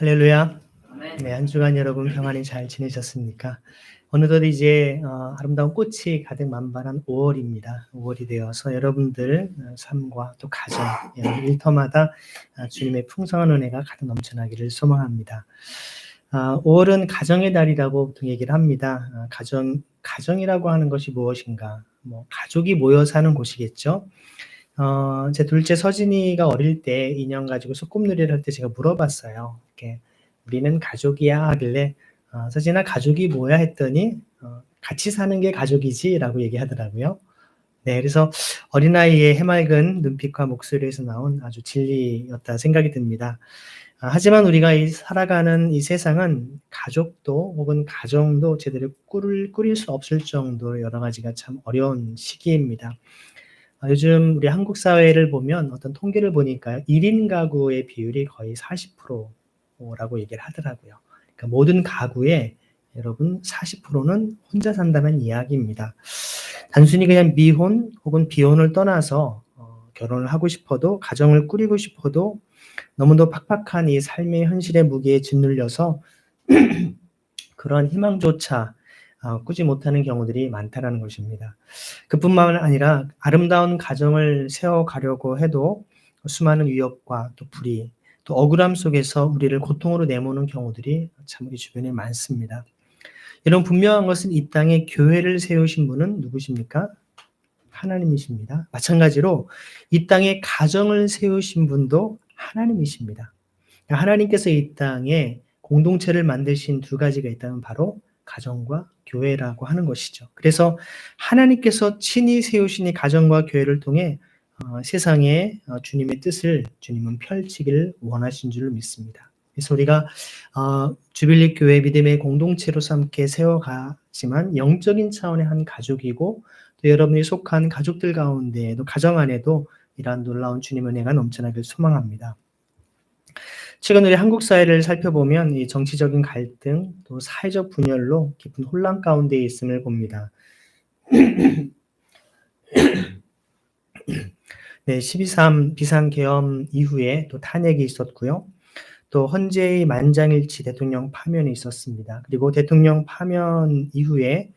할렐루야. 아멘. 네, 한 주간 여러분 평안히 잘 지내셨습니까? 어느덧 이제 아름다운 꽃이 가득 만발한 5월입니다. 5월이 되어서 여러분들 삶과 또 가정, 여러분 일터마다 주님의 풍성한 은혜가 가득 넘쳐나기를 소망합니다. 5월은 가정의 달이라고 보통 얘기를 합니다. 가정이라고 하는 것이 무엇인가? 가족이 모여 사는 곳이겠죠. 제 둘째 서진이가 어릴 때 인형 가지고 소꿉놀이를 할 때 제가 물어봤어요. 이렇게 "우리는 가족이야." 하길래 "서진아, 가족이 뭐야?" 했더니 "같이 사는 게 가족이지."라고 얘기하더라고요. 네, 그래서 어린아이의 해맑은 눈빛과 목소리에서 나온 아주 진리였다 생각이 듭니다. 하지만 우리가 살아가는 이 세상은 가족도 혹은 가정도 제대로 꾸릴 수 없을 정도로 여러 가지가 참 어려운 시기입니다. 요즘 우리 한국 사회를 보면 어떤 통계를 보니까요, 1인 가구의 비율이 거의 40%라고 얘기를 하더라고요. 그러니까 모든 가구에 여러분 40%는 혼자 산다는 이야기입니다. 단순히 그냥 미혼 혹은 비혼을 떠나서 결혼을 하고 싶어도, 가정을 꾸리고 싶어도 너무도 팍팍한 이 삶의 현실의 무게에 짓눌려서 그러한 희망조차 꾸지 못하는 경우들이 많다라는 것입니다. 그뿐만 아니라 아름다운 가정을 세워가려고 해도 수많은 위협과 또 불의, 또 억울함 속에서 우리를 고통으로 내모는 경우들이 참 우리 주변에 많습니다. 여러분, 분명한 것은 이 땅에 교회를 세우신 분은 누구십니까? 하나님이십니다. 마찬가지로 이 땅에 가정을 세우신 분도 하나님이십니다. 하나님께서 이 땅에 공동체를 만드신 두 가지가 있다면 바로 가정과 교회라고 하는 것이죠. 그래서 하나님께서 친히 세우신 이 가정과 교회를 통해 세상에 주님의 뜻을 주님은 펼치기를 원하신 줄 믿습니다. 그래서 우리가 주빌리 교회 믿음의 공동체로서 함께 세워가지만 영적인 차원의 한 가족이고, 또 여러분이 속한 가족들 가운데에도, 가정 안에도 이러한 놀라운 주님의 은혜가 넘쳐나길 소망합니다. 최근 우리 한국 사회를 살펴보면 이 정치적인 갈등, 또 사회적 분열로 깊은 혼란 가운데 있음을 봅니다. 네, 12.3 비상계엄 이후에 또 탄핵이 있었고요. 또 헌재의 만장일치 대통령 파면이 있었습니다. 그리고 대통령 파면 이후에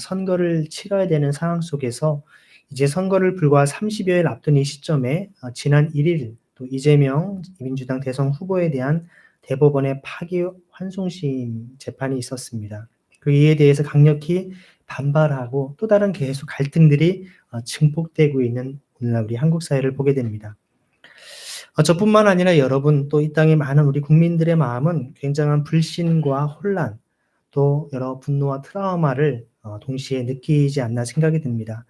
선거를 치러야 되는 상황 속에서 이제 선거를 불과 30여일 앞둔 이 시점에 지난 1일 또 이재명 민주당 대선 후보에 대한 대법원의 파기환송심 재판이 있었습니다. 그 이에 대해서 강력히 반발하고 또 다른 계속 갈등들이 증폭되고 있는 오늘날 우리 한국 사회를 보게 됩니다. 저뿐만 아니라 여러분, 또 이 땅의 많은 우리 국민들의 마음은 굉장한 불신과 혼란, 또 여러 분노와 트라우마를 동시에 느끼지 않나 생각이 듭니다.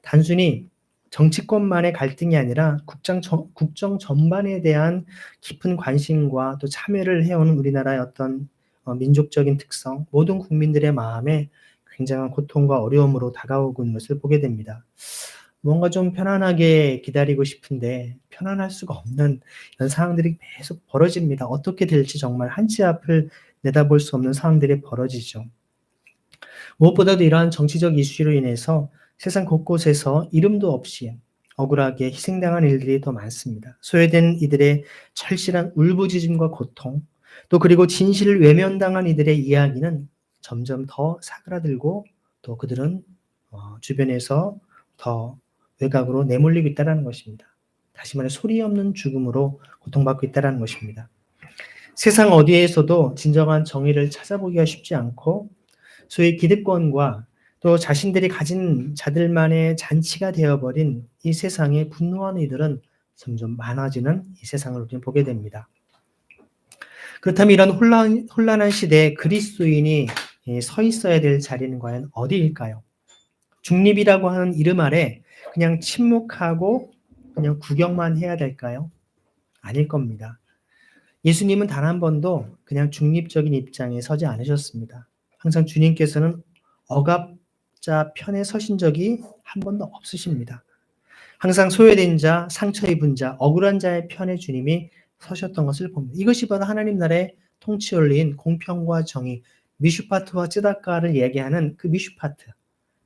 단순히 정치권만의 갈등이 아니라 국정 전반에 대한 깊은 관심과 또 참여를 해오는 우리나라의 어떤 민족적인 특성, 모든 국민들의 마음에 굉장한 고통과 어려움으로 다가오고 있는 것을 보게 됩니다. 뭔가 좀 편안하게 기다리고 싶은데 편안할 수가 없는 이런 상황들이 계속 벌어집니다. 어떻게 될지 정말 한치 앞을 내다볼 수 없는 상황들이 벌어지죠. 무엇보다도 이러한 정치적 이슈로 인해서 세상 곳곳에서 이름도 없이 억울하게 희생당한 일들이 더 많습니다. 소외된 이들의 절실한 울부짖음과 고통, 또 그리고 진실을 외면당한 이들의 이야기는 점점 더 사그라들고, 또 그들은 주변에서 더 외곽으로 내몰리고 있다는 것입니다. 다시 말해 소리 없는 죽음으로 고통받고 있다는 것입니다. 세상 어디에서도 진정한 정의를 찾아보기가 쉽지 않고, 소위 기득권과 또 자신들이 가진 자들만의 잔치가 되어버린 이 세상에 분노하는 이들은 점점 많아지는 이 세상을 우리는 보게 됩니다. 그렇다면 이런 혼란한 시대에 그리스도인이 서 있어야 될 자리는 과연 어디일까요? 중립이라고 하는 이름 아래 그냥 침묵하고 그냥 구경만 해야 될까요? 아닐 겁니다. 예수님은 단 한 번도 그냥 중립적인 입장에 서지 않으셨습니다. 항상 주님께서는 억압자 편에 서신 적이 한 번도 없으십니다. 항상 소외된 자, 상처 입은 자, 억울한 자의 편에 주님이 서셨던 것을 봅니다. 이것이 바로 하나님 나라의 통치 원리인 공평과 정의, 미슈파트와 쯔다까를 얘기하는 그 미슈파트,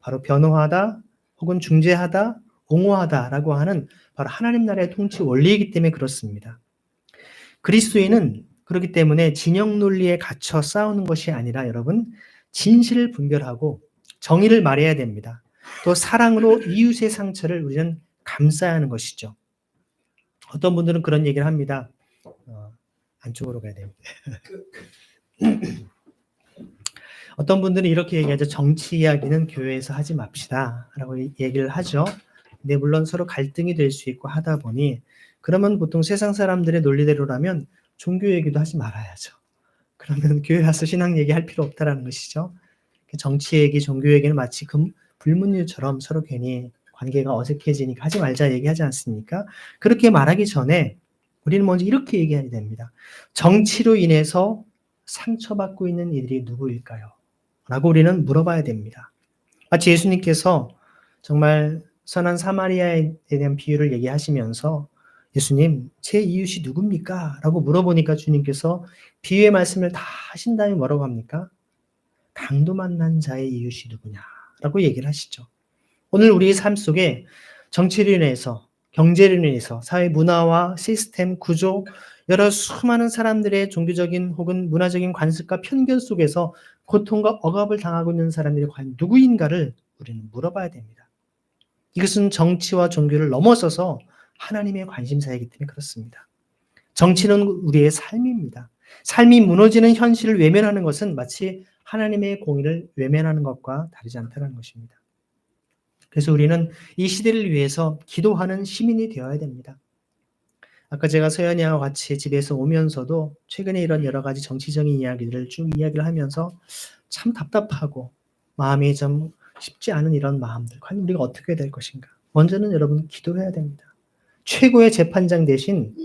바로 변호하다 혹은 중재하다, 옹호하다라고 하는 바로 하나님 나라의 통치 원리이기 때문에 그렇습니다. 그리스도인은 그렇기 때문에 진영 논리에 갇혀 싸우는 것이 아니라 여러분 진실을 분별하고 정의를 말해야 됩니다. 또 사랑으로 이웃의 상처를 우리는 감싸야 하는 것이죠. 어떤 분들은 그런 얘기를 합니다. 안쪽으로 가야 됩니다. 어떤 분들은 이렇게 얘기하죠. 정치 이야기는 교회에서 하지 맙시다 라고 얘기를 하죠. 근데 물론 서로 갈등이 될 수 있고 하다 보니 그러면 보통 세상 사람들의 논리대로라면 종교 얘기도 하지 말아야죠. 그러면 교회 와서 신앙 얘기할 필요 없다라는 것이죠. 정치 얘기, 종교 얘기는 마치 불문율처럼 서로 괜히 관계가 어색해지니까 하지 말자 얘기하지 않습니까? 그렇게 말하기 전에 우리는 먼저 이렇게 얘기해야 됩니다. 정치로 인해서 상처받고 있는 이들이 누구일까요? 라고 우리는 물어봐야 됩니다. 마치 예수님께서 정말 선한 사마리아에 대한 비유를 얘기하시면서 예수님, 제 이웃이 누굽니까? 라고 물어보니까 주님께서 비유의 말씀을 다 하신 다음에 뭐라고 합니까? 강도 만난 자의 이웃이 누구냐? 라고 얘기를 하시죠. 오늘 우리의 삶 속에 정치로 인해서, 경제로 인해서, 사회 문화와 시스템, 구조, 여러 수많은 사람들의 종교적인 혹은 문화적인 관습과 편견 속에서 고통과 억압을 당하고 있는 사람들이 과연 누구인가를 우리는 물어봐야 됩니다. 이것은 정치와 종교를 넘어서서 하나님의 관심사이기 때문에 그렇습니다. 정치는 우리의 삶입니다. 삶이 무너지는 현실을 외면하는 것은 마치 하나님의 공의를 외면하는 것과 다르지 않다는 것입니다. 그래서 우리는 이 시대를 위해서 기도하는 시민이 되어야 됩니다. 아까 제가 서연이와 같이 집에서 오면서도 최근에 이런 여러 가지 정치적인 이야기들을 쭉 이야기를 하면서 참 답답하고 마음이 좀 쉽지 않은 이런 마음들, 과연 우리가 어떻게 해야 될 것인가? 먼저는 여러분 기도해야 됩니다. 최고의 재판장 대신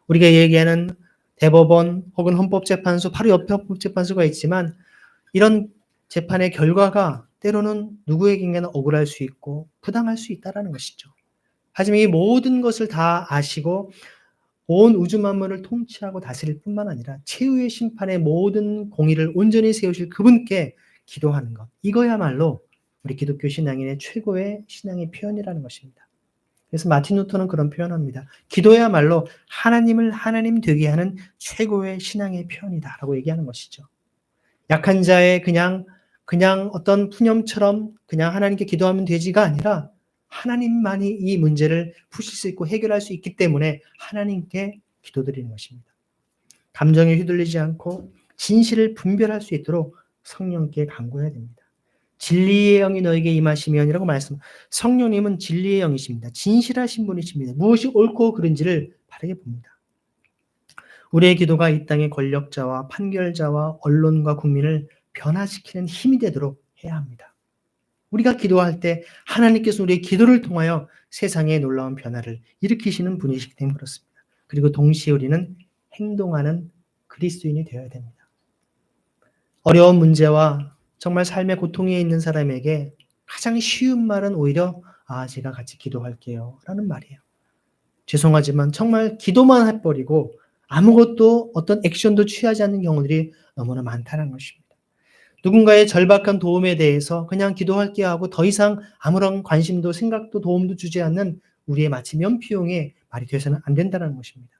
우리가 얘기하는 대법원 혹은 헌법재판소, 바로 옆에 헌법재판소가 있지만 이런 재판의 결과가 때로는 누구에게나 억울할 수 있고 부당할 수 있다는 것이죠. 하지만 이 모든 것을 다 아시고 온 우주 만물을 통치하고 다스릴 뿐만 아니라 최후의 심판의 모든 공의를 온전히 세우실 그분께 기도하는 것. 이거야말로 우리 기독교 신앙인의 최고의 신앙의 표현이라는 것입니다. 그래서 마틴 루터는 그런 표현합니다. 기도야말로 하나님을 하나님 되게 하는 최고의 신앙의 표현이다라고 얘기하는 것이죠. 약한 자의 그냥 어떤 푸념처럼 그냥 하나님께 기도하면 되지가 아니라 하나님만이 이 문제를 푸실 수 있고 해결할 수 있기 때문에 하나님께 기도드리는 것입니다. 감정에 휘둘리지 않고 진실을 분별할 수 있도록 성령께 간구해야 됩니다. 진리의 영이 너에게 임하시면이라고 말씀. 성령님은 진리의 영이십니다. 진실하신 분이십니다. 무엇이 옳고 그른지를 바르게 봅니다. 우리의 기도가 이 땅의 권력자와 판결자와 언론과 국민을 변화시키는 힘이 되도록 해야 합니다. 우리가 기도할 때 하나님께서 우리의 기도를 통하여 세상에 놀라운 변화를 일으키시는 분이시기 때문에 그렇습니다. 그리고 동시에 우리는 행동하는 그리스도인이 되어야 됩니다. 어려운 문제와 정말 삶의 고통에 있는 사람에게 가장 쉬운 말은 오히려 제가 같이 기도할게요 라는 말이에요. 죄송하지만 정말 기도만 해버리고 아무것도 어떤 액션도 취하지 않는 경우들이 너무나 많다는 것입니다. 누군가의 절박한 도움에 대해서 그냥 기도할게 하고 더 이상 아무런 관심도 생각도 도움도 주지 않는 우리의 마치 면피용의 말이 되어서는 안 된다는 것입니다.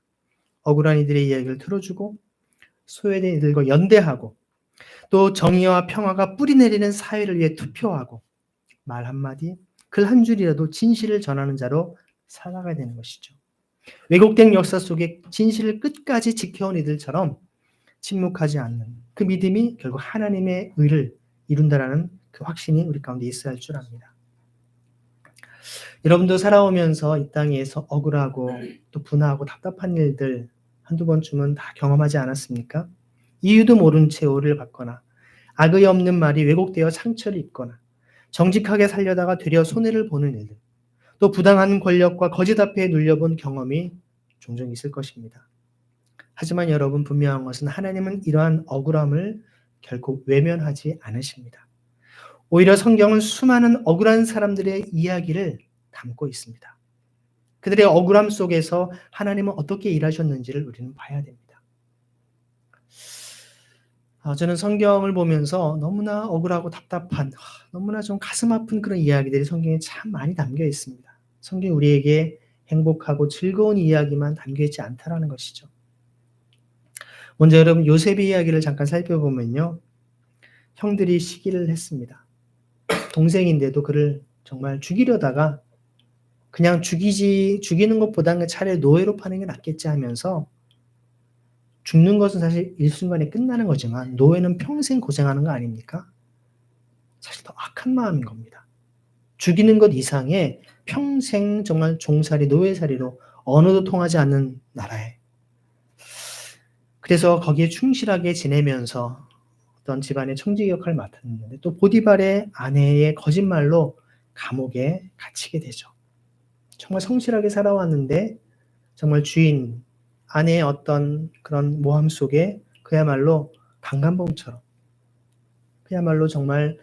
억울한 이들의 이야기를 들어주고 소외된 이들과 연대하고 또 정의와 평화가 뿌리내리는 사회를 위해 투표하고 말 한마디, 글 한 줄이라도 진실을 전하는 자로 살아가야 되는 것이죠. 왜곡된 역사 속에 진실을 끝까지 지켜온 이들처럼 침묵하지 않는 그 믿음이 결국 하나님의 의를 이룬다라는 그 확신이 우리 가운데 있어야 할 줄 압니다. 여러분도 살아오면서 이 땅에서 억울하고 또 분하고 답답한 일들 한두 번쯤은 다 경험하지 않았습니까? 이유도 모른 채 오해를 받거나 악의 없는 말이 왜곡되어 상처를 입거나 정직하게 살려다가 되려 손해를 보는 일들, 또 부당한 권력과 거짓 앞에 눌려본 경험이 종종 있을 것입니다. 하지만 여러분 분명한 것은 하나님은 이러한 억울함을 결코 외면하지 않으십니다. 오히려 성경은 수많은 억울한 사람들의 이야기를 담고 있습니다. 그들의 억울함 속에서 하나님은 어떻게 일하셨는지를 우리는 봐야 됩니다. 저는 성경을 보면서 너무나 억울하고 답답한, 너무나 좀 가슴 아픈 그런 이야기들이 성경에 참 많이 담겨 있습니다. 성경이 우리에게 행복하고 즐거운 이야기만 담겨 있지 않다라는 것이죠. 먼저 여러분 요셉의 이야기를 잠깐 살펴보면요. 형들이 시기를 했습니다. 동생인데도 그를 정말 죽이려다가 그냥 죽이는 것보다는 차라리 노예로 파는 게 낫겠지 하면서 죽는 것은 사실 일순간에 끝나는 거지만 노예는 평생 고생하는 거 아닙니까? 사실 더 악한 마음인 겁니다. 죽이는 것 이상의 평생 정말 종살이, 노예살이로 언어도 통하지 않는 나라에. 그래서 거기에 충실하게 지내면서 어떤 집안의 청지기 역할을 맡았는데 또 보디발의 아내의 거짓말로 감옥에 갇히게 되죠. 정말 성실하게 살아왔는데 정말 주인, 아내의 어떤 그런 모함 속에 그야말로 강간범처럼 그야말로 정말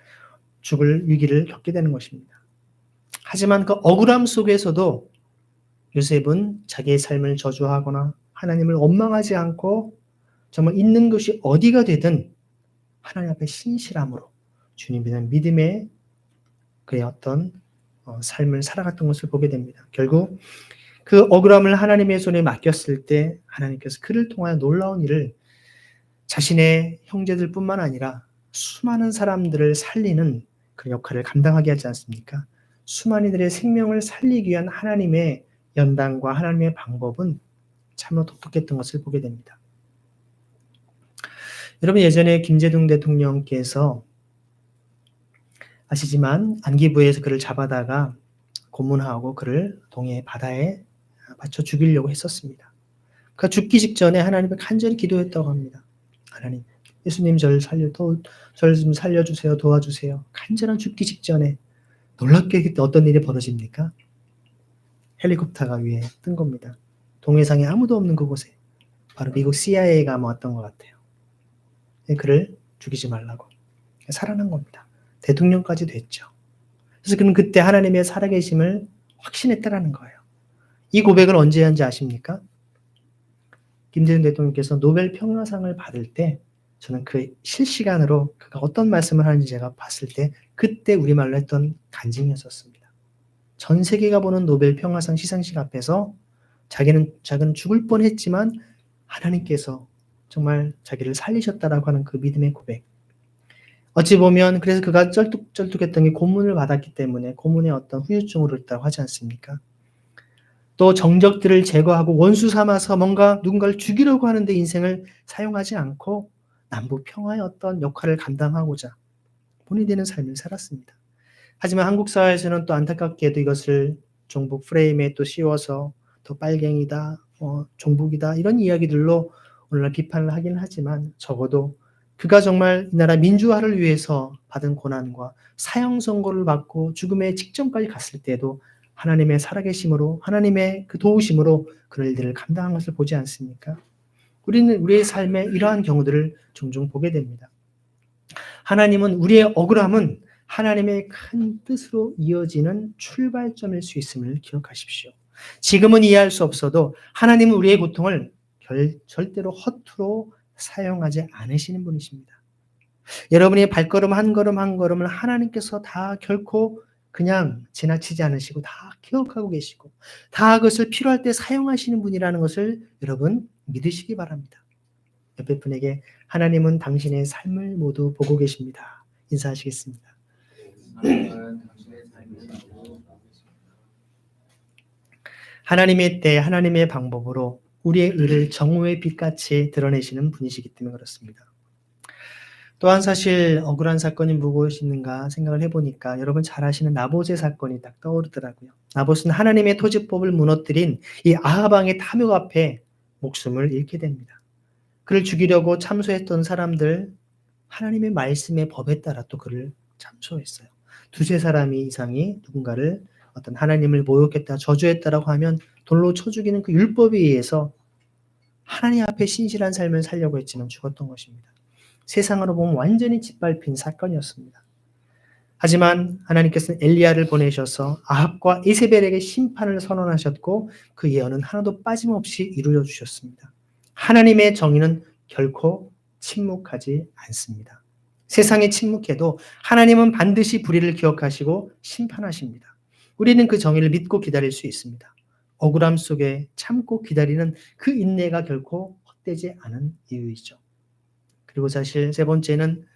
죽을 위기를 겪게 되는 것입니다. 하지만 그 억울함 속에서도 요셉은 자기의 삶을 저주하거나 하나님을 원망하지 않고 정말 있는 것이 어디가 되든 하나님 앞에 신실함으로 주님이라는 믿음의 그의 어떤 삶을 살아갔던 것을 보게 됩니다. 결국 그 억울함을 하나님의 손에 맡겼을 때 하나님께서 그를 통하여 놀라운 일을 자신의 형제들뿐만 아니라 수많은 사람들을 살리는 그 역할을 감당하게 하지 않습니까? 수많은 이들의 생명을 살리기 위한 하나님의 연단과 하나님의 방법은 참으로 독특했던 것을 보게 됩니다. 여러분 예전에 김대중 대통령께서 아시지만 안기부에서 그를 잡아다가 고문하고 그를 동해 바다에 받쳐 죽이려고 했었습니다. 그 죽기 직전에 하나님을 간절히 기도했다고 합니다. 하나님, 예수님 저를 좀 살려주세요, 도와주세요. 간절한 죽기 직전에 놀랍게 그때 어떤 일이 벌어집니까? 헬리콥터가 위에 뜬 겁니다. 동해상에 아무도 없는 그곳에 바로 미국 CIA가 왔던 것 같아요. 그를 죽이지 말라고 살아난 겁니다. 대통령까지 됐죠. 그래서 그는 그때 하나님의 살아계심을 확신했다라는 거예요. 이 고백을 언제 한지 아십니까? 김대중 대통령께서 노벨 평화상을 받을 때 저는 그 실시간으로 그가 어떤 말씀을 하는지 제가 봤을 때 그때 우리말로 했던 간증이었었습니다. 전 세계가 보는 노벨 평화상 시상식 앞에서 자기는 죽을 뻔했지만 하나님께서 정말 자기를 살리셨다라고 하는 그 믿음의 고백. 어찌 보면 그래서 그가 쩔뚝쩔뚝했던 게 고문을 받았기 때문에 고문의 어떤 후유증으로 있다고 하지 않습니까? 또 정적들을 제거하고 원수 삼아서 뭔가 누군가를 죽이려고 하는데 인생을 사용하지 않고 남북 평화의 어떤 역할을 감당하고자 본이 되는 삶을 살았습니다. 하지만 한국 사회에서는 또 안타깝게도 이것을 종북 프레임에 또 씌워서 더 빨갱이다, 종북이다 이런 이야기들로 오늘날 비판을 하긴 하지만 적어도 그가 정말 이 나라 민주화를 위해서 받은 고난과 사형 선고를 받고 죽음의 직전까지 갔을 때도 하나님의 살아계심으로 하나님의 그 도우심으로 그런 일들을 감당한 것을 보지 않습니까? 우리는 우리의 삶에 이러한 경우들을 종종 보게 됩니다. 하나님은 우리의 억울함은 하나님의 큰 뜻으로 이어지는 출발점일 수 있음을 기억하십시오. 지금은 이해할 수 없어도 하나님은 우리의 고통을 절대로 허투루 사용하지 않으시는 분이십니다. 여러분의 발걸음 한 걸음 한 걸음을 하나님께서 다 결코 그냥 지나치지 않으시고 다 기억하고 계시고 다 그것을 필요할 때 사용하시는 분이라는 것을 여러분 믿으시기 바랍니다. 옆에 분에게 하나님은 당신의 삶을 모두 보고 계십니다. 인사하시겠습니다. 하나님의 때 하나님의 방법으로 우리의 의를 정오의 빛같이 드러내시는 분이시기 때문에 그렇습니다. 또한 사실 억울한 사건이 무엇인가 생각을 해보니까 여러분 잘 아시는 나봇의 사건이 딱 떠오르더라고요. 나봇은 하나님의 토지법을 무너뜨린 이 아합 왕의 탐욕 앞에 목숨을 잃게 됩니다. 그를 죽이려고 참소했던 사람들 하나님의 말씀의 법에 따라 또 그를 참소했어요. 두세 사람이 이상이 누군가를 어떤 하나님을 모욕했다, 저주했다라고 하면 돌로 쳐 죽이는 그 율법에 의해서 하나님 앞에 신실한 삶을 살려고 했지만 죽었던 것입니다. 세상으로 보면 완전히 짓밟힌 사건이었습니다. 하지만 하나님께서는 엘리야를 보내셔서 아합과 이세벨에게 심판을 선언하셨고 그 예언은 하나도 빠짐없이 이루어 주셨습니다. 하나님의 정의는 결코 침묵하지 않습니다. 세상에 침묵해도 하나님은 반드시 불의를 기억하시고 심판하십니다. 우리는 그 정의를 믿고 기다릴 수 있습니다. 억울함 속에 참고 기다리는 그 인내가 결코 헛되지 않은 이유이죠. 그리고 사실 세 번째는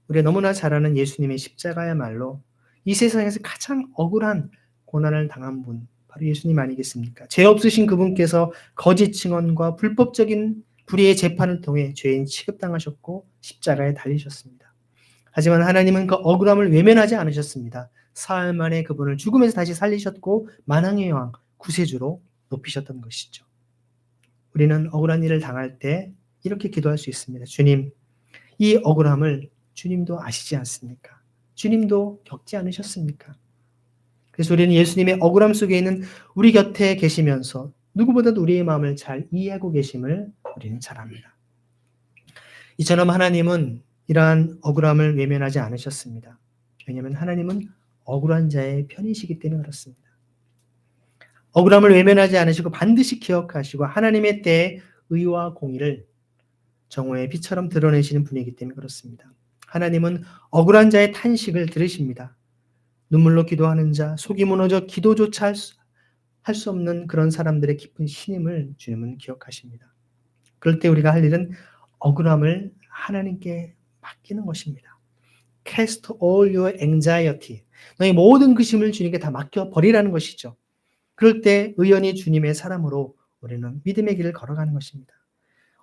우리가 너무나 잘 아는 예수님의 십자가야말로 이 세상에서 가장 억울한 고난을 당한 분, 바로 예수님 아니겠습니까? 죄 없으신 그분께서 거짓 증언과 불법적인 불의의 재판을 통해 죄인 취급당하셨고 십자가에 달리셨습니다. 하지만 하나님은 그 억울함을 외면하지 않으셨습니다. 사흘 만에 그분을 죽음에서 다시 살리셨고 만왕의 왕, 구세주로 높이셨던 것이죠. 우리는 억울한 일을 당할 때 이렇게 기도할 수 있습니다. 주님, 이 억울함을 주님도 아시지 않습니까? 주님도 겪지 않으셨습니까? 그래서 우리는 예수님의 억울함 속에 있는 우리 곁에 계시면서 누구보다도 우리의 마음을 잘 이해하고 계심을 우리는 잘 압니다. 이처럼 하나님은 이러한 억울함을 외면하지 않으셨습니다. 왜냐하면 하나님은 억울한 자의 편이시기 때문에 그렇습니다. 억울함을 외면하지 않으시고 반드시 기억하시고 하나님의 때에 의와 공의를 정오의 빛처럼 드러내시는 분이기 때문에 그렇습니다. 하나님은 억울한 자의 탄식을 들으십니다. 눈물로 기도하는 자, 속이 무너져 기도조차 할 수 없는 그런 사람들의 깊은 신임을 주님은 기억하십니다. 그럴 때 우리가 할 일은 억울함을 하나님께 맡기는 것입니다. Cast all your anxiety. 너의 모든 근심을 주님께 다 맡겨버리라는 것이죠. 그럴 때 의연히 주님의 사람으로 우리는 믿음의 길을 걸어가는 것입니다.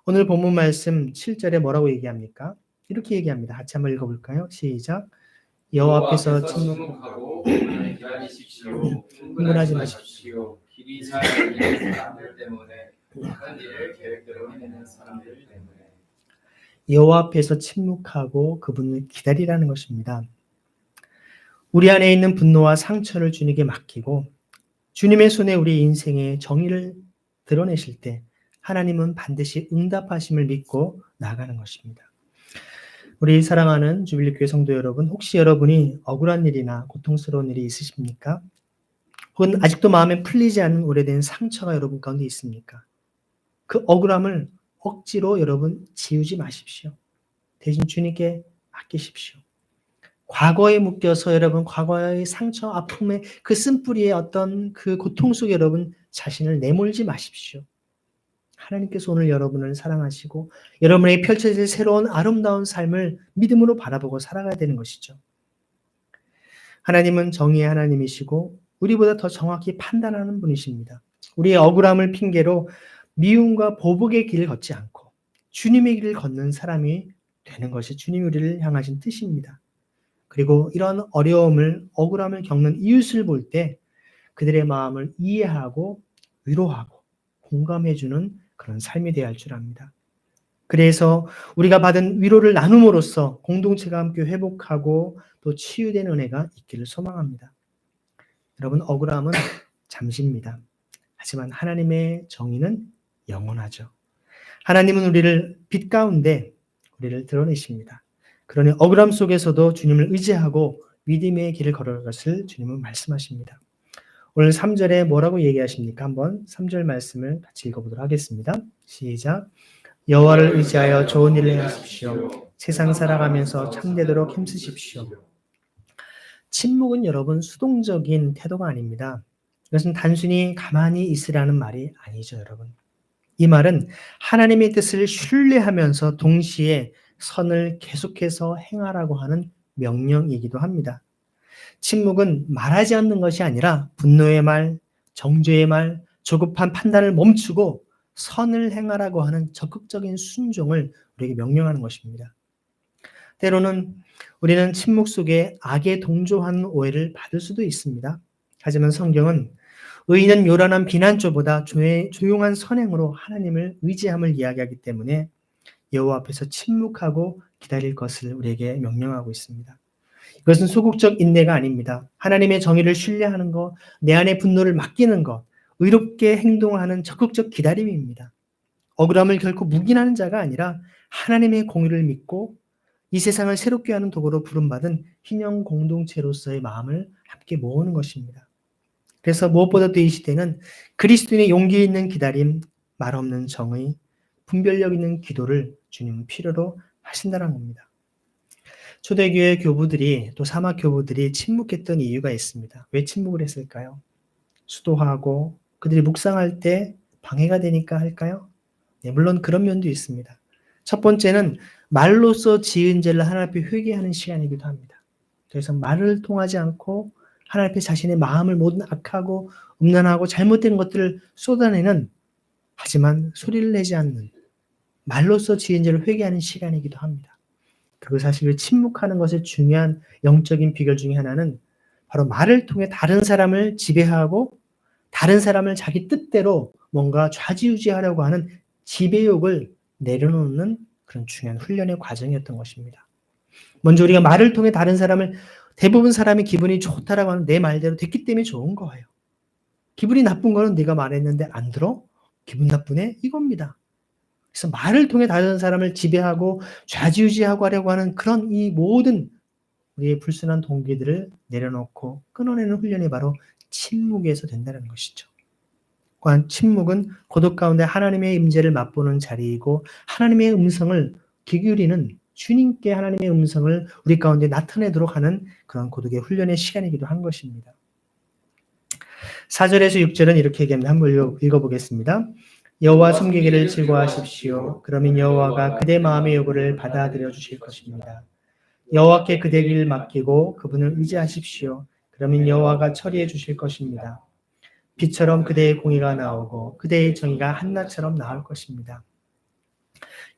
오늘 본문 말씀 7절에 뭐라고 얘기합니까? 이렇게 얘기합니다. 같이 한번 읽어볼까요? 시작. 여호와 앞에서 침묵하고 기다리십시오. 흥분하지 마십시오. 길이 잘 있는 사람들 때문에 악한 일을 계획대로 해내는 사람들 때문에. 여호와 앞에서 침묵하고 그분을 기다리라는 것입니다. 우리 안에 있는 분노와 상처를 주님께 맡기고 주님의 손에 우리 인생의 정의를 드러내실 때 하나님은 반드시 응답하심을 믿고 나아가는 것입니다. 우리 사랑하는 주빌리교회 성도 여러분, 혹시 여러분이 억울한 일이나 고통스러운 일이 있으십니까? 혹은 아직도 마음에 풀리지 않는 오래된 상처가 여러분 가운데 있습니까? 그 억울함을 억지로 여러분 지우지 마십시오. 대신 주님께 맡기십시오. 과거에 묶여서 여러분 과거의 상처, 아픔의 그 쓴뿌리의 어떤 그 고통 속에 여러분 자신을 내몰지 마십시오. 하나님께서 오늘 여러분을 사랑하시고 여러분에게 펼쳐질 새로운 아름다운 삶을 믿음으로 바라보고 살아가야 되는 것이죠. 하나님은 정의의 하나님이시고 우리보다 더 정확히 판단하는 분이십니다. 우리의 억울함을 핑계로 미움과 보복의 길을 걷지 않고 주님의 길을 걷는 사람이 되는 것이 주님 우리를 향하신 뜻입니다. 그리고 이런 어려움을, 억울함을 겪는 이웃을 볼 때 그들의 마음을 이해하고 위로하고 공감해주는 그런 삶이 되어야 할 줄 압니다. 그래서 우리가 받은 위로를 나눔으로써 공동체가 함께 회복하고 또 치유된 은혜가 있기를 소망합니다. 여러분, 억울함은 잠시입니다. 하지만 하나님의 정의는 영원하죠. 하나님은 우리를 빛 가운데 우리를 드러내십니다. 그러니 억울함 속에서도 주님을 의지하고 믿음의 길을 걸어갈 것을 주님은 말씀하십니다. 오늘 3절에 뭐라고 얘기하십니까? 한번 3절 말씀을 같이 읽어보도록 하겠습니다. 시작. 여호와를 의지하여 좋은 일을 하십시오. 세상 살아가면서 참되도록 힘쓰십시오. 침묵은 여러분 수동적인 태도가 아닙니다. 이것은 단순히 가만히 있으라는 말이 아니죠, 여러분. 이 말은 하나님의 뜻을 신뢰하면서 동시에 선을 계속해서 행하라고 하는 명령이기도 합니다. 침묵은 말하지 않는 것이 아니라 분노의 말, 정죄의 말, 조급한 판단을 멈추고 선을 행하라고 하는 적극적인 순종을 우리에게 명령하는 것입니다. 때로는 우리는 침묵 속에 악에 동조하는 오해를 받을 수도 있습니다. 하지만 성경은 의인은 요란한 비난조보다 조용한 선행으로 하나님을 의지함을 이야기하기 때문에 여호와 앞에서 침묵하고 기다릴 것을 우리에게 명령하고 있습니다. 이것은 소극적 인내가 아닙니다. 하나님의 정의를 신뢰하는 것, 내 안의 분노를 맡기는 것, 의롭게 행동하는 적극적 기다림입니다. 억울함을 결코 묵인하는 자가 아니라 하나님의 공의를 믿고 이 세상을 새롭게 하는 도구로 부름받은 희녕 공동체로서의 마음을 함께 모으는 것입니다. 그래서 무엇보다도 이 시대는 그리스도인의 용기 있는 기다림, 말 없는 정의, 분별력 있는 기도를 주님은 필요로 하신다는 겁니다. 초대교회 교부들이 또 사막 교부들이 침묵했던 이유가 있습니다. 왜 침묵을 했을까요? 수도하고 그들이 묵상할 때 방해가 되니까 할까요? 네, 물론 그런 면도 있습니다. 첫 번째는 말로써 지은 죄를 하나님 앞에 회개하는 시간이기도 합니다. 그래서 말을 통하지 않고 하나님 앞에 자신의 마음을 모든 악하고 음란하고 잘못된 것들을 쏟아내는, 하지만 소리를 내지 않는 말로써 지은 죄를 회개하는 시간이기도 합니다. 그리고 사실 침묵하는 것의 중요한 영적인 비결 중에 하나는 바로 말을 통해 다른 사람을 지배하고 다른 사람을 자기 뜻대로 뭔가 좌지우지하려고 하는 지배욕을 내려놓는 그런 중요한 훈련의 과정이었던 것입니다. 먼저 우리가 말을 통해 다른 사람을, 대부분 사람이 기분이 좋다라고 하는 내 말대로 됐기 때문에 좋은 거예요. 기분이 나쁜 거는 네가 말했는데 안 들어? 기분 나쁘네? 이겁니다. 그래서 말을 통해 다른 사람을 지배하고 좌지우지하고 하려고 하는 그런 이 모든 우리의 불순한 동기들을 내려놓고 끊어내는 훈련이 바로 침묵에서 된다는 것이죠. 또한 침묵은 고독 가운데 하나님의 임재를 맛보는 자리이고 하나님의 음성을 귀 기울이는, 주님께 하나님의 음성을 우리 가운데 나타내도록 하는 그런 고독의 훈련의 시간이기도 한 것입니다. 4절에서 6절은 이렇게 얘기합니다. 한번 읽어보겠습니다. 여호와 섬기기를 즐거워하십시오. 그러면 여호와가 그대 마음의 요구를 받아들여 주실 것입니다. 여호와께 그대 길 맡기고 그분을 의지하십시오. 그러면 여호와가 처리해 주실 것입니다. 빛처럼 그대의 공의가 나오고 그대의 정의가 한낮처럼 나올 것입니다.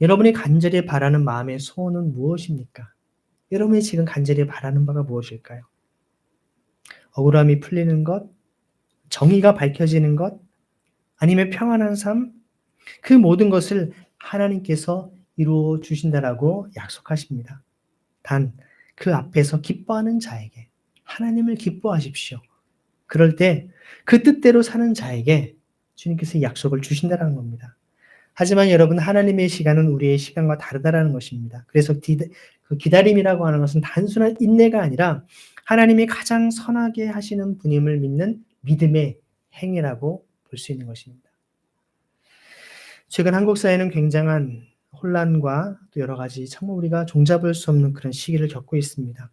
여러분이 간절히 바라는 마음의 소원은 무엇입니까? 여러분이 지금 간절히 바라는 바가 무엇일까요? 억울함이 풀리는 것? 정의가 밝혀지는 것? 아니면 평안한 삶? 그 모든 것을 하나님께서 이루어 주신다라고 약속하십니다. 단 그 앞에서 기뻐하는 자에게 하나님을 기뻐하십시오. 그럴 때 그 뜻대로 사는 자에게 주님께서 약속을 주신다는 겁니다. 하지만 여러분, 하나님의 시간은 우리의 시간과 다르다라는 것입니다. 그래서 그 기다림이라고 하는 것은 단순한 인내가 아니라 하나님이 가장 선하게 하시는 분임을 믿는 믿음의 행위라고 볼 수 있는 것입니다. 최근 한국 사회는 굉장한 혼란과 또 여러 가지 정말 우리가 종잡을 수 없는 그런 시기를 겪고 있습니다.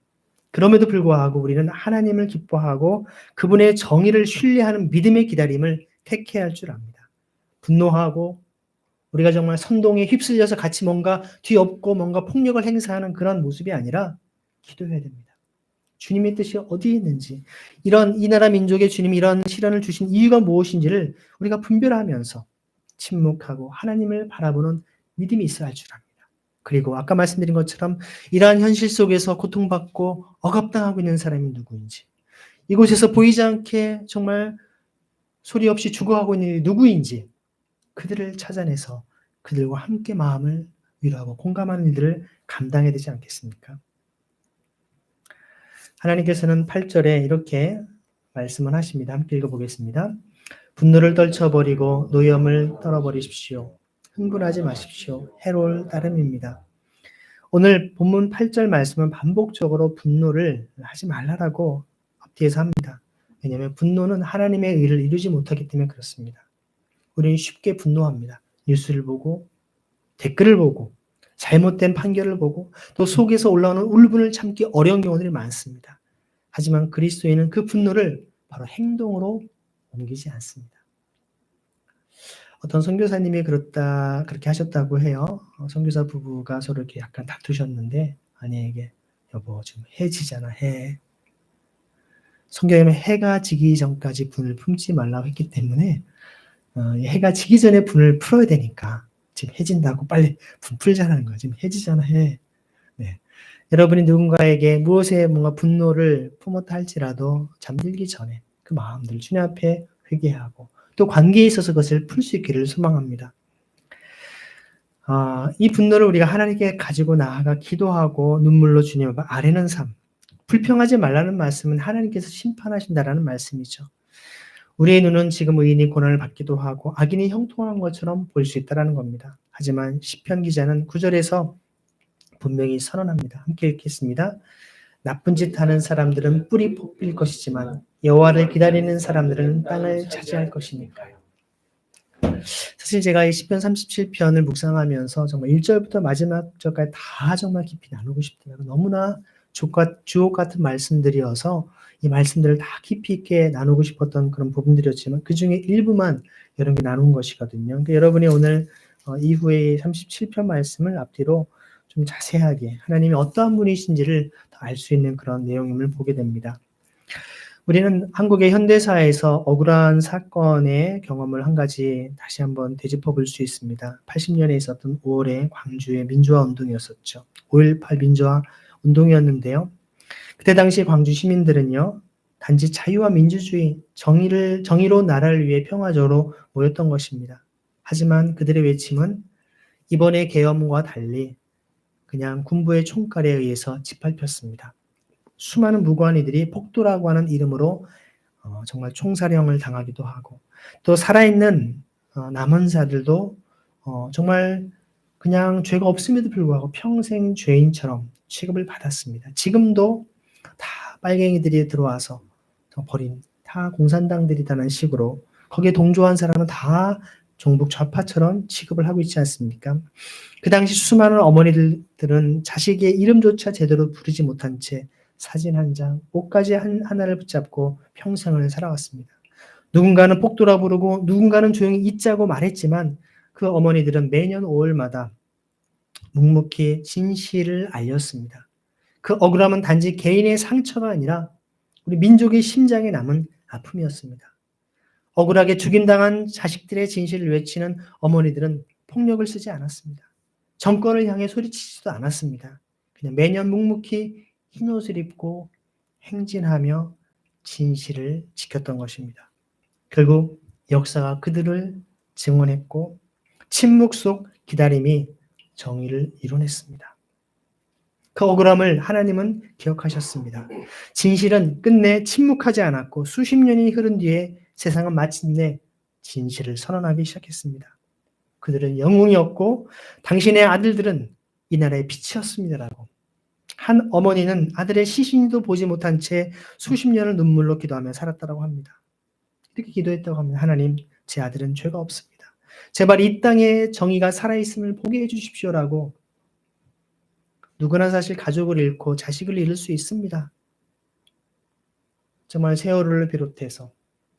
그럼에도 불구하고 우리는 하나님을 기뻐하고 그분의 정의를 신뢰하는 믿음의 기다림을 택해야 할 줄 압니다. 분노하고 우리가 정말 선동에 휩쓸려서 같이 뭔가 뒤엎고 뭔가 폭력을 행사하는 그런 모습이 아니라 기도해야 됩니다. 주님의 뜻이 어디에 있는지, 이 나라 민족의 주님이 이런 시련을 주신 이유가 무엇인지를 우리가 분별하면서 침묵하고 하나님을 바라보는 믿음이 있어야 할 줄 압니다. 그리고 아까 말씀드린 것처럼 이러한 현실 속에서 고통받고 억압당하고 있는 사람이 누구인지, 이곳에서 보이지 않게 정말 소리 없이 죽어가고 있는 일이 누구인지 그들을 찾아내서 그들과 함께 마음을 위로하고 공감하는 일들을 감당해야 되지 않겠습니까? 하나님께서는 8절에 이렇게 말씀을 하십니다. 함께 읽어보겠습니다. 분노를 떨쳐버리고 노염을 떨어버리십시오. 흥분하지 마십시오. 해로울 따름입니다. 오늘 본문 8절 말씀은 반복적으로 분노를 하지 말라라고 앞뒤에서 합니다. 왜냐하면 분노는 하나님의 의를 이루지 못하기 때문에 그렇습니다. 우리는 쉽게 분노합니다. 뉴스를 보고 댓글을 보고 잘못된 판결을 보고 또 속에서 올라오는 울분을 참기 어려운 경우들이 많습니다. 하지만 그리스도인은 그 분노를 바로 행동으로 옮기지 않습니다. 어떤 선교사님이 그렇게 하셨다고 해요. 선교사 부부가 서로 이렇게 약간 다투셨는데 아내에게 여보 지금 해 지잖아 해. 성경에는 해가 지기 전까지 분을 품지 말라고 했기 때문에 해가 지기 전에 분을 풀어야 되니까 지금 해진다고 빨리 분 풀자는 거예요. 지금 해지잖아 해. 네. 여러분이 누군가에게 무엇에 뭔가 분노를 품었다 할지라도 잠들기 전에 그 마음들 주님 앞에 회개하고 또 관계에 있어서 그것을 풀 수 있기를 소망합니다. 이 분노를 우리가 하나님께 가지고 나아가 기도하고 눈물로 주님 앞에 아뢰는 삶. 불평하지 말라는 말씀은 하나님께서 심판하신다라는 말씀이죠. 우리의 눈은 지금 의인이 고난을 받기도 하고 악인이 형통한 것처럼 보일 수 있다는 겁니다. 하지만 시편 기자는 9절에서 분명히 선언합니다. 함께 읽겠습니다. 나쁜 짓 하는 사람들은 뿔이 뽑힐 것이지만 여호와를 기다리는 사람들은 땅을 차지할 것이니까요. 사실 제가 이 시편 37편을 묵상하면서 정말 1절부터 마지막 절까지 다 정말 깊이 나누고 싶더라고요. 너무나 주옥 같은 말씀들이어서 이 말씀들을 다 깊이 있게 나누고 싶었던 그런 부분들이었지만 그 중에 일부만 여러분께 나눈 것이거든요. 그러니까 여러분이 오늘 이후의 37편 말씀을 앞뒤로 좀 자세하게 하나님이 어떠한 분이신지를 더 알 수 있는 그런 내용임을 보게 됩니다. 우리는 한국의 현대사에서 억울한 사건의 경험을 한 가지 다시 한번 되짚어 볼 수 있습니다. 80년에 있었던 5월의 광주의 민주화 운동이었었죠. 5.18 민주화 운동이었는데요. 그때 당시 광주 시민들은요, 단지 자유와 민주주의, 정의로 나라를 위해 평화적으로 모였던 것입니다. 하지만 그들의 외침은 이번의 계엄과 달리 그냥 군부의 총칼에 의해서 짓밟혔습니다. 수많은 무고한 이들이 폭도라고 하는 이름으로 정말 총살형을 당하기도 하고, 또 살아있는 남은자들도 정말 그냥 죄가 없음에도 불구하고 평생 죄인처럼 취급을 받았습니다. 지금도 다 빨갱이들이 들어와서 버린 다 공산당들이라는 식으로 거기에 동조한 사람은 다 종북 좌파처럼 취급을 하고 있지 않습니까? 그 당시 수많은 어머니들은 자식의 이름조차 제대로 부르지 못한 채 사진 한 장, 옷까지 하나를 붙잡고 평생을 살아왔습니다. 누군가는 폭도라 부르고 누군가는 조용히 잊자고 말했지만 그 어머니들은 매년 5월마다 묵묵히 진실을 알렸습니다. 그 억울함은 단지 개인의 상처가 아니라 우리 민족의 심장에 남은 아픔이었습니다. 억울하게 죽임당한 자식들의 진실을 외치는 어머니들은 폭력을 쓰지 않았습니다. 정권을 향해 소리치지도 않았습니다. 그냥 매년 묵묵히 흰옷을 입고 행진하며 진실을 지켰던 것입니다. 결국 역사가 그들을 증언했고 침묵 속 기다림이 정의를 이뤄냈습니다. 그 억울함을 하나님은 기억하셨습니다. 진실은 끝내 침묵하지 않았고 수십 년이 흐른 뒤에 세상은 마침내 진실을 선언하기 시작했습니다. 그들은 영웅이었고 당신의 아들들은 이 나라의 빛이었습니다라고. 한 어머니는 아들의 시신도 보지 못한 채 수십 년을 눈물로 기도하며 살았다고 합니다. 이렇게 기도했다고 합니다. 하나님, 제 아들은 죄가 없습니다. 제발 이 땅에 정의가 살아있음을 보게 해주십시오라고. 누구나 사실 가족을 잃고 자식을 잃을 수 있습니다. 정말 세월호를 비롯해서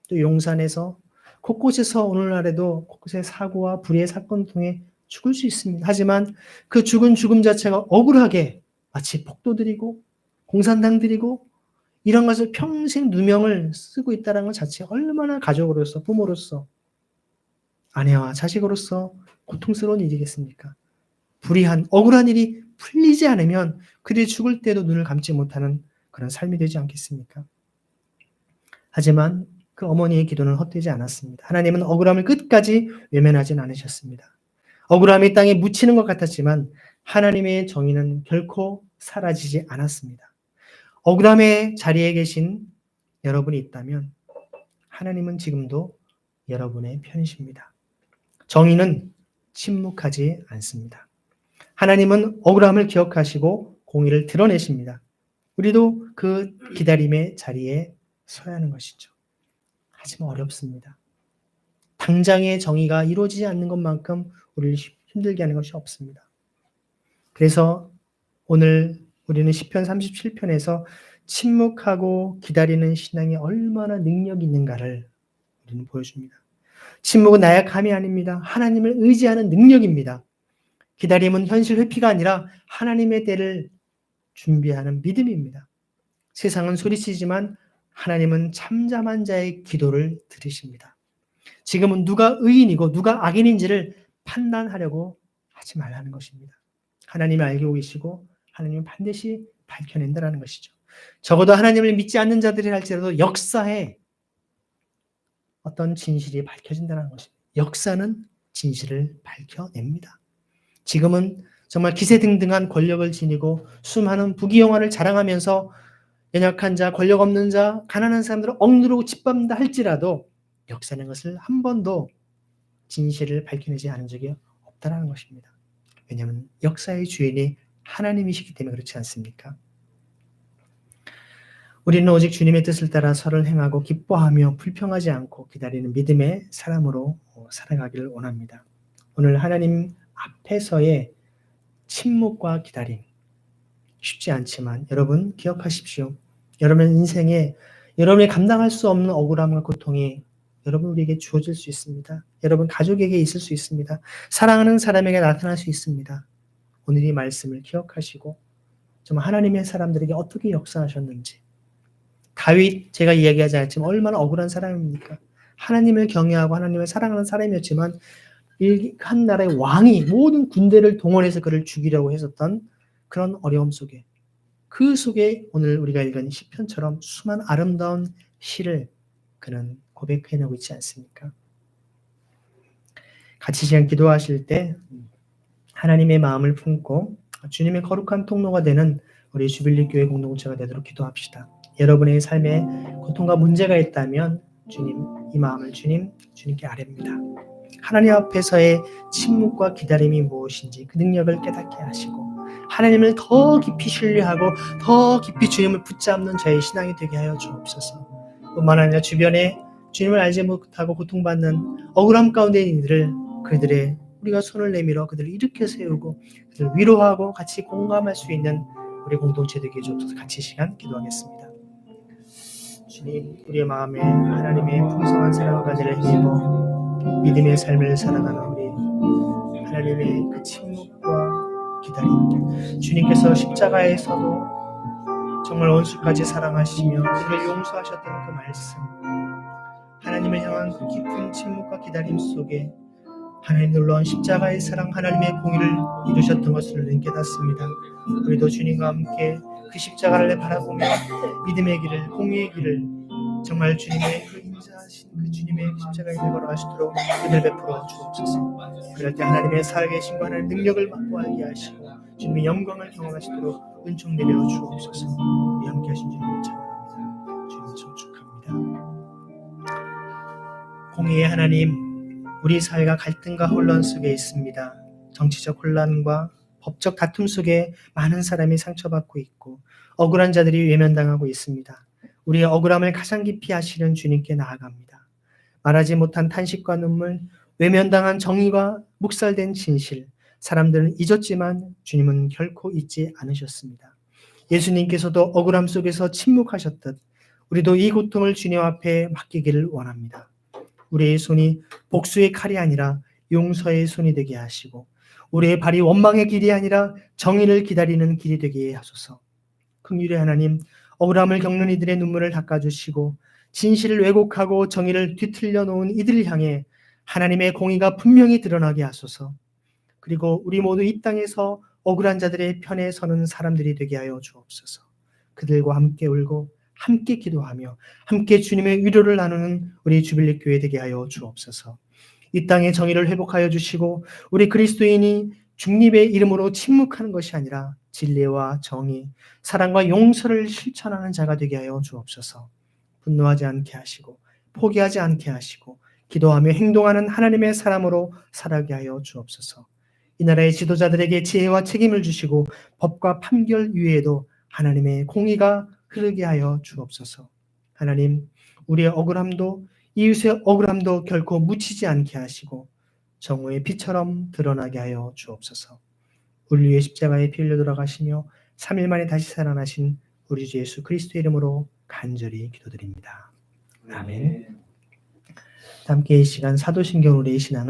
또 용산에서 곳곳에서 오늘날에도 곳곳의 사고와 불의의 사건 통해 죽을 수 있습니다. 하지만 그 죽은 죽음 자체가 억울하게 마치 폭도들이고 공산당들이고 이런 것을 평생 누명을 쓰고 있다는 것 자체가 얼마나 가족으로서 부모로서 아내와 자식으로서 고통스러운 일이겠습니까? 불의한 억울한 일이 풀리지 않으면 그들이 죽을 때도 눈을 감지 못하는 그런 삶이 되지 않겠습니까? 하지만 그 어머니의 기도는 헛되지 않았습니다. 하나님은 억울함을 끝까지 외면하진 않으셨습니다. 억울함이 땅에 묻히는 것 같았지만 하나님의 정의는 결코 사라지지 않았습니다. 억울함의 자리에 계신 여러분이 있다면 하나님은 지금도 여러분의 편이십니다. 정의는 침묵하지 않습니다. 하나님은 억울함을 기억하시고 공의를 드러내십니다. 우리도 그 기다림의 자리에 서야 하는 것이죠. 하지만 어렵습니다. 당장의 정의가 이루어지지 않는 것만큼 우리를 힘들게 하는 것이 없습니다. 그래서 오늘 우리는 시편 37편에서 침묵하고 기다리는 신앙이 얼마나 능력이 있는가를 우리는 보여줍니다. 침묵은 나약함이 아닙니다. 하나님을 의지하는 능력입니다. 기다림은 현실 회피가 아니라 하나님의 때를 준비하는 믿음입니다. 세상은 소리치지만 하나님은 참잠한 자의 기도를 들으십니다. 지금은 누가 의인이고 누가 악인인지를 판단하려고 하지 말라는 것입니다. 하나님이 알고 계시고 하나님은 반드시 밝혀낸다는 것이죠. 적어도 하나님을 믿지 않는 자들이 할지라도 역사에 어떤 진실이 밝혀진다는 것입니다. 역사는 진실을 밝혀냅니다. 지금은 정말 기세등등한 권력을 지니고 수많은 부귀영화를 자랑하면서 연약한 자, 권력 없는 자, 가난한 사람들을 억누르고 짓밟는다 할지라도 역사는 것을 한 번도 진실을 밝혀내지 않은 적이 없다는 것입니다. 왜냐하면 역사의 주인이 하나님이시기 때문에 그렇지 않습니까? 우리는 오직 주님의 뜻을 따라 설을 행하고 기뻐하며 불평하지 않고 기다리는 믿음의 사람으로 살아가기를 원합니다. 오늘 하나님 앞에서의 침묵과 기다림 쉽지 않지만 여러분 기억하십시오. 여러분의 인생에 여러분이 감당할 수 없는 억울함과 고통이 여러분 우리에게 주어질 수 있습니다. 여러분 가족에게 있을 수 있습니다. 사랑하는 사람에게 나타날 수 있습니다. 오늘 이 말씀을 기억하시고 정말 하나님의 사람들에게 어떻게 역사하셨는지. 다윗 제가 이야기하지 않았지만 얼마나 억울한 사람입니까? 하나님을 경외하고 하나님을 사랑하는 사람이었지만 한 나라의 왕이 모든 군대를 동원해서 그를 죽이려고 했었던 그런 어려움 속에, 그 속에 오늘 우리가 읽은 시편처럼 수많은 아름다운 시를 그는 고백해내고 있지 않습니까? 같이 시간 기도하실 때 하나님의 마음을 품고 주님의 거룩한 통로가 되는 우리 주빌리 교회 공동체가 되도록 기도합시다. 여러분의 삶에 고통과 문제가 있다면 주님, 이 마음을 주님께 아뢰입니다. 하나님 앞에서의 침묵과 기다림이 무엇인지 그 능력을 깨닫게 하시고 하나님을 더 깊이 신뢰하고 더 깊이 주님을 붙잡는 저의 신앙이 되게 하여 주옵소서. 뿐만 아니라 주변에 주님을 알지 못하고 고통받는 억울함 가운데 있는 이들을, 그들의 우리가 손을 내밀어 그들을 일으켜 세우고 그들을 위로하고 같이 공감할 수 있는 우리 공동체 되게 해주옵소서. 같이 시간 기도하겠습니다. 주님, 우리의 마음에 하나님의 풍성한 사랑과 은혜를 힘입어 믿음의 삶을 살아가는 우리 하나님의 그 침묵과 기다림, 주님께서 십자가에서도 정말 원수까지 사랑하시며 그를 용서하셨던 그 말씀, 하나님을 향한 그 깊은 침묵과 기다림 속에 하나님 놀라운 십자가의 사랑, 하나님의 공의를 이루셨던 것을 우리는 깨닫습니다. 우리도 주님과 함께 그 십자가를 바라보며 믿음의 길을, 공의의 길을 정말 주님의 그 인자하신 그 주님의 십자가의 길을 걸어가시도록 은혜를 베풀어 주옵소서. 그럴 때 하나님의 살아계심과 하나님의 능력을 맛보게 하시고 주님의 영광을 경험하시도록 은총 내려 주옵소서. 우리 함께 하신 주님을 찬양합니다. 주님 청축합니다. 공의의 하나님, 우리 사회가 갈등과 혼란 속에 있습니다. 정치적 혼란과 법적 다툼 속에 많은 사람이 상처받고 있고 억울한 자들이 외면당하고 있습니다. 우리의 억울함을 가장 깊이 아시는 주님께 나아갑니다. 말하지 못한 탄식과 눈물, 외면당한 정의와 묵살된 진실, 사람들은 잊었지만 주님은 결코 잊지 않으셨습니다. 예수님께서도 억울함 속에서 침묵하셨듯 우리도 이 고통을 주님 앞에 맡기기를 원합니다. 우리의 손이 복수의 칼이 아니라 용서의 손이 되게 하시고 우리의 발이 원망의 길이 아니라 정의를 기다리는 길이 되게 하소서. 긍휼의 하나님, 억울함을 겪는 이들의 눈물을 닦아주시고 진실을 왜곡하고 정의를 뒤틀려 놓은 이들을 향해 하나님의 공의가 분명히 드러나게 하소서. 그리고 우리 모두 이 땅에서 억울한 자들의 편에 서는 사람들이 되게 하여 주옵소서. 그들과 함께 울고 함께 기도하며 함께 주님의 위로를 나누는 우리 주빌리 교회 되게 하여 주옵소서. 이 땅의 정의를 회복하여 주시고 우리 그리스도인이 중립의 이름으로 침묵하는 것이 아니라 진리와 정의, 사랑과 용서를 실천하는 자가 되게 하여 주옵소서. 분노하지 않게 하시고 포기하지 않게 하시고 기도하며 행동하는 하나님의 사람으로 살아가게 하여 주옵소서. 이 나라의 지도자들에게 지혜와 책임을 주시고 법과 판결 위에도 하나님의 공의가 흐르게 하여 주옵소서. 하나님, 우리의 억울함도 이웃의 억울함도 결코 묻히지 않게 하시고 정오의 빛처럼 드러나게 하여 주옵소서. 우리 위해 십자가에 피 흘려 돌아가시며 3일 만에 다시 살아나신 우리 주 예수 그리스도의 이름으로 간절히 기도드립니다. 아멘. 함께 이 시간 사도신경 우리의 신앙을